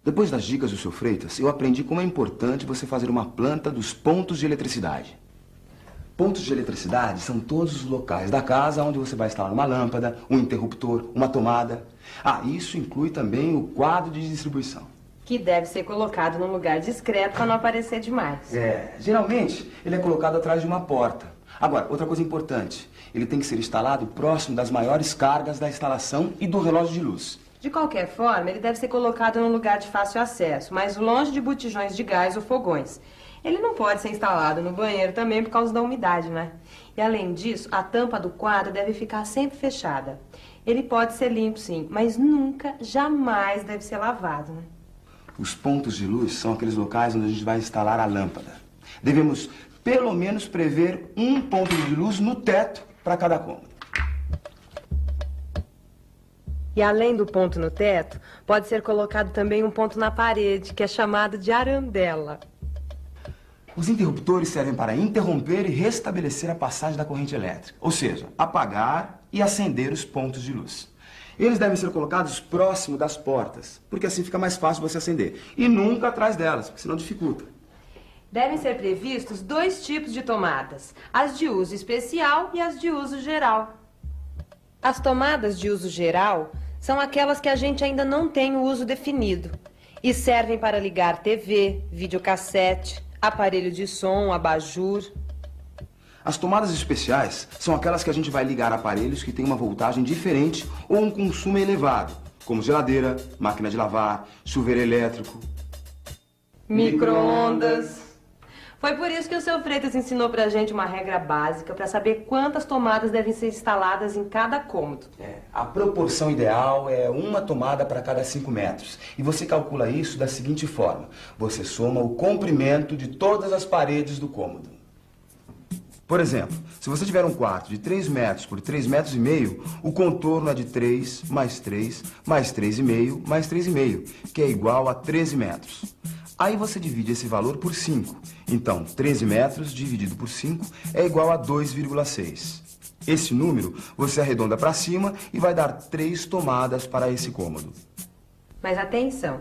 Depois das dicas do seu Freitas, eu aprendi como é importante você fazer uma planta dos pontos de eletricidade. Pontos de eletricidade são todos os locais da casa onde você vai instalar uma lâmpada, um interruptor, uma tomada. Ah, isso inclui também o quadro de distribuição. Que deve ser colocado num lugar discreto para não aparecer demais. Geralmente ele é colocado atrás de uma porta. Agora, outra coisa importante, ele tem que ser instalado próximo das maiores cargas da instalação e do relógio de luz. De qualquer forma, ele deve ser colocado num lugar de fácil acesso, mas longe de botijões de gás ou fogões. Ele não pode ser instalado no banheiro também por causa da umidade, né? E além disso, a tampa do quadro deve ficar sempre fechada. Ele pode ser limpo, sim, mas nunca, jamais deve ser lavado, né? Os pontos de luz são aqueles locais onde a gente vai instalar a lâmpada. Devemos, pelo menos, prever um ponto de luz no teto para cada cômodo. E além do ponto no teto, pode ser colocado também um ponto na parede, que é chamado de arandela. Os interruptores servem para interromper e restabelecer a passagem da corrente elétrica, ou seja, apagar e acender os pontos de luz. Eles devem ser colocados próximo das portas, porque assim fica mais fácil você acender. E nunca atrás delas, porque senão dificulta. Devem ser previstos 2 tipos de tomadas, as de uso especial e as de uso geral. As tomadas de uso geral são aquelas que a gente ainda não tem o uso definido e servem para ligar TV, videocassete, aparelho de som, abajur. As tomadas especiais são aquelas que a gente vai ligar a aparelhos que têm uma voltagem diferente ou um consumo elevado, como geladeira, máquina de lavar, chuveiro elétrico, micro-ondas. Foi por isso que o seu Freitas ensinou pra gente uma regra básica para saber quantas tomadas devem ser instaladas em cada cômodo. A proporção ideal é uma tomada para cada 5 metros. E você calcula isso da seguinte forma. Você soma o comprimento de todas as paredes do cômodo. Por exemplo, se você tiver um quarto de 3 metros por 3,5 metros, o contorno é de 3 mais 3 mais 3,5 mais 3,5, que é igual a 13 metros. Aí você divide esse valor por 5. Então, 13 metros dividido por 5 é igual a 2,6. Esse número você arredonda para cima e vai dar 3 tomadas para esse cômodo. Mas atenção,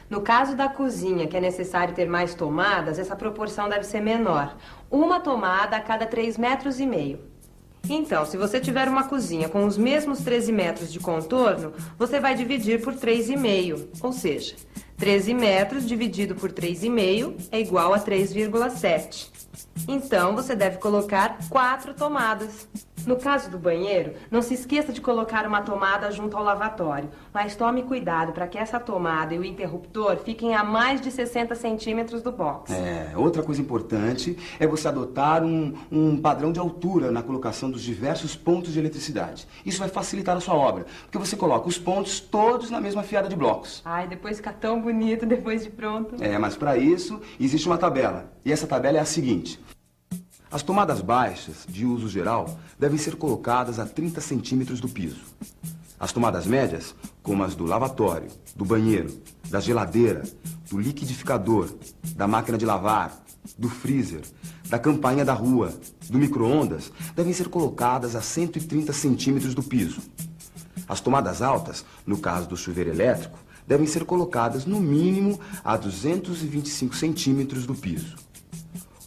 no caso da cozinha, que é necessário ter mais tomadas, essa proporção deve ser menor. Uma tomada a cada 3,5 metros. Então, se você tiver uma cozinha com os mesmos 13 metros de contorno, você vai dividir por 3,5, ou seja, 13 metros dividido por 3,5 é igual a 3,7. Então, você deve colocar 4 tomadas. No caso do banheiro, não se esqueça de colocar uma tomada junto ao lavatório, mas tome cuidado para que essa tomada e o interruptor fiquem a mais de 60 centímetros do box. Outra coisa importante é você adotar um padrão de altura na colocação dos diversos pontos de eletricidade. Isso vai facilitar a sua obra, porque você coloca os pontos todos na mesma fiada de blocos. Ai, depois fica tão bonito depois de pronto. Mas para isso existe uma tabela, e essa tabela é a seguinte. As tomadas baixas, de uso geral, devem ser colocadas a 30 centímetros do piso. As tomadas médias, como as do lavatório, do banheiro, da geladeira, do liquidificador, da máquina de lavar, do freezer, da campainha da rua, do micro-ondas, devem ser colocadas a 130 centímetros do piso. As tomadas altas, no caso do chuveiro elétrico, devem ser colocadas no mínimo a 225 centímetros do piso.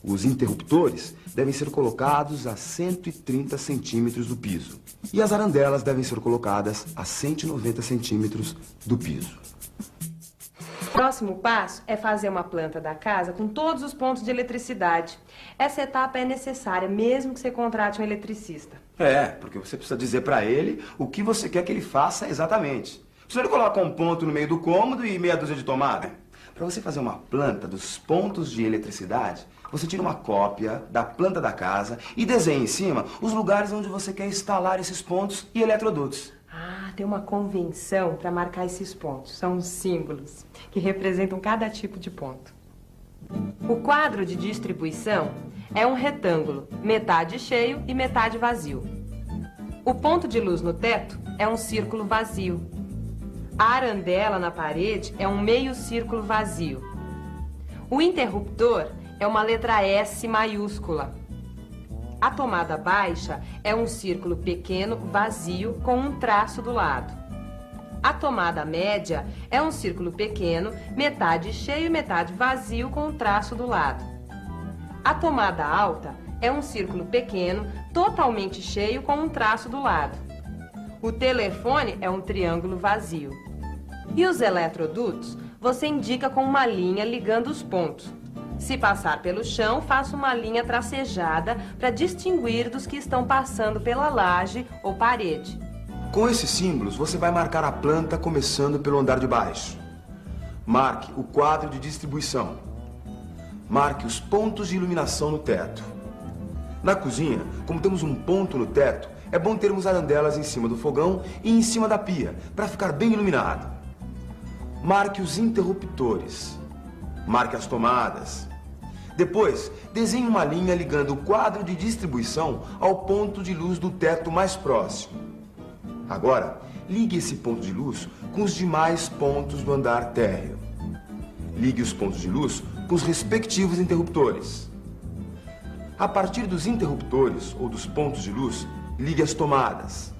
Os interruptores devem ser colocados a 130 centímetros do piso. E as arandelas devem ser colocadas a 190 centímetros do piso. O próximo passo é fazer uma planta da casa com todos os pontos de eletricidade. Essa etapa é necessária, mesmo que você contrate um eletricista. Porque você precisa dizer para ele o que você quer que ele faça exatamente. Senão ele coloca um ponto no meio do cômodo e meia dúzia de tomada. Para você fazer uma planta dos pontos de eletricidade, você tira uma cópia da planta da casa e desenha em cima os lugares onde você quer instalar esses pontos e eletrodutos. Tem uma convenção para marcar esses pontos. São os símbolos que representam cada tipo de ponto. O quadro de distribuição é um retângulo, metade cheio e metade vazio. O ponto de luz no teto é um círculo vazio. A arandela na parede é um meio círculo vazio. O interruptor é uma letra S maiúscula. A tomada baixa é um círculo pequeno, vazio, com um traço do lado. A tomada média é um círculo pequeno, metade cheio e metade vazio com um traço do lado. A tomada alta é um círculo pequeno, totalmente cheio com um traço do lado. O telefone é um triângulo vazio. E os eletrodutos você indica com uma linha ligando os pontos. Se passar pelo chão, faça uma linha tracejada para distinguir dos que estão passando pela laje ou parede. Com esses símbolos, você vai marcar a planta começando pelo andar de baixo. Marque o quadro de distribuição. Marque os pontos de iluminação no teto. Na cozinha, como temos um ponto no teto, é bom termos arandelas em cima do fogão e em cima da pia, para ficar bem iluminado. Marque os interruptores. Marque as tomadas. Depois, desenhe uma linha ligando o quadro de distribuição ao ponto de luz do teto mais próximo. Agora, ligue esse ponto de luz com os demais pontos do andar térreo. Ligue os pontos de luz com os respectivos interruptores. A partir dos interruptores ou dos pontos de luz, ligue as tomadas.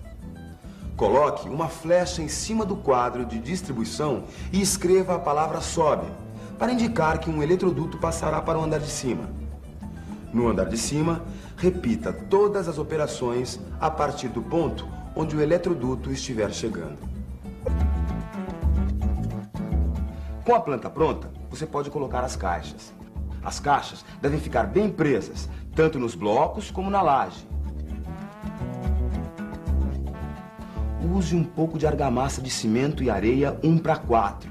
Coloque uma flecha em cima do quadro de distribuição e escreva a palavra sobe, para indicar que um eletroduto passará para o andar de cima. No andar de cima, repita todas as operações a partir do ponto onde o eletroduto estiver chegando. Com a planta pronta, você pode colocar as caixas. As caixas devem ficar bem presas, tanto nos blocos como na laje. Use um pouco de argamassa de cimento e areia 1:4.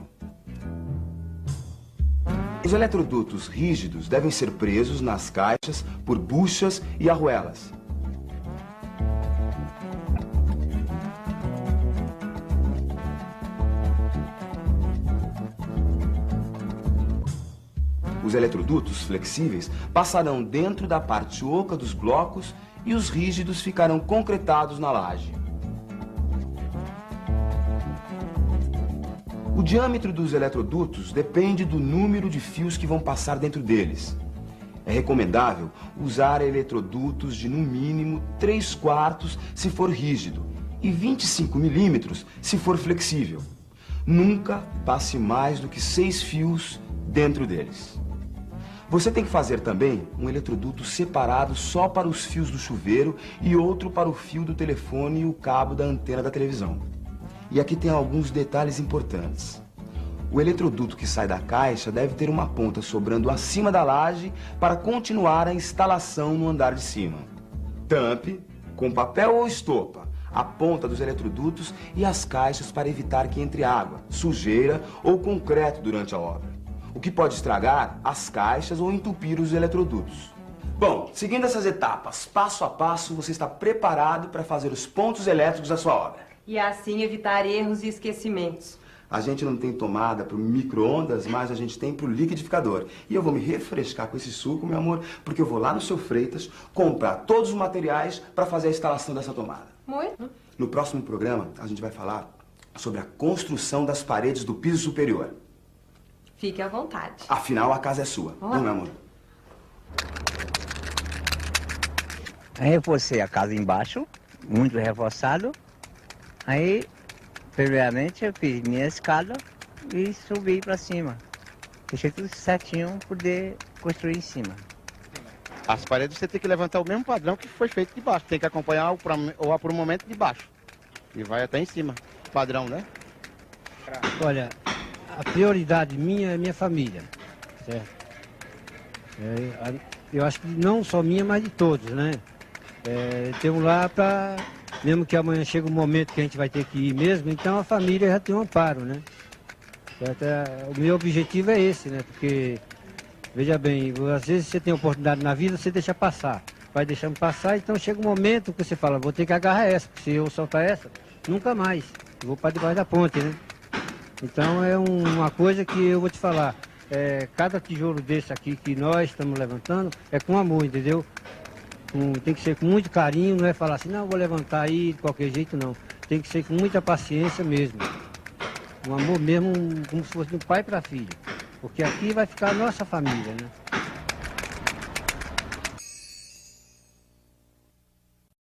Os eletrodutos rígidos devem ser presos nas caixas por buchas e arruelas. Os eletrodutos flexíveis passarão dentro da parte oca dos blocos e os rígidos ficarão concretados na laje. O diâmetro dos eletrodutos depende do número de fios que vão passar dentro deles. É recomendável usar eletrodutos de no mínimo 3/4 se for rígido e 25 milímetros se for flexível. Nunca passe mais do que 6 fios dentro deles. Você tem que fazer também um eletroduto separado só para os fios do chuveiro e outro para o fio do telefone e o cabo da antena da televisão. E aqui tem alguns detalhes importantes. O eletroduto que sai da caixa deve ter uma ponta sobrando acima da laje para continuar a instalação no andar de cima. Tampe com papel ou estopa a ponta dos eletrodutos e as caixas para evitar que entre água, sujeira ou concreto durante a obra, o que pode estragar as caixas ou entupir os eletrodutos. Bom, seguindo essas etapas, passo a passo, você está preparado para fazer os pontos elétricos da sua obra. E assim evitar erros e esquecimentos. A gente não tem tomada para o micro-ondas, mas a gente tem para o liquidificador. E eu vou me refrescar com esse suco, meu amor, porque eu vou lá no Seu Freitas comprar todos os materiais para fazer a instalação dessa tomada. Muito. No próximo programa, a gente vai falar sobre a construção das paredes do piso superior. Fique à vontade. Afinal, a casa é sua. Não, meu amor? Reforcei a casa embaixo, muito reforçado. Aí, primeiramente, eu fiz minha escada e subi para cima. Deixei tudo certinho para poder construir em cima. As paredes você tem que levantar o mesmo padrão que foi feito de baixo. Tem que acompanhar o aprumamento de baixo. E vai até em cima. Padrão, né? Olha, a prioridade minha é minha família, certo? Eu acho que não só minha, mas de todos, né? Temos lá para, mesmo que amanhã chegue um momento que a gente vai ter que ir mesmo, então a família já tem um amparo, né? Certo? O meu objetivo é esse, né? Porque, veja bem, às vezes você tem oportunidade na vida, você deixa passar. Vai deixando passar, então chega um momento que você fala, vou ter que agarrar essa, porque se eu soltar essa, nunca mais. Eu vou para debaixo da ponte, né? Então é uma coisa que eu vou te falar, cada tijolo desse aqui que nós estamos levantando é com amor, entendeu? Tem que ser com muito carinho, não é falar assim, não, vou levantar aí de qualquer jeito, não. Tem que ser com muita paciência mesmo. Um amor mesmo, como se fosse do pai para filho. Porque aqui vai ficar a nossa família, né?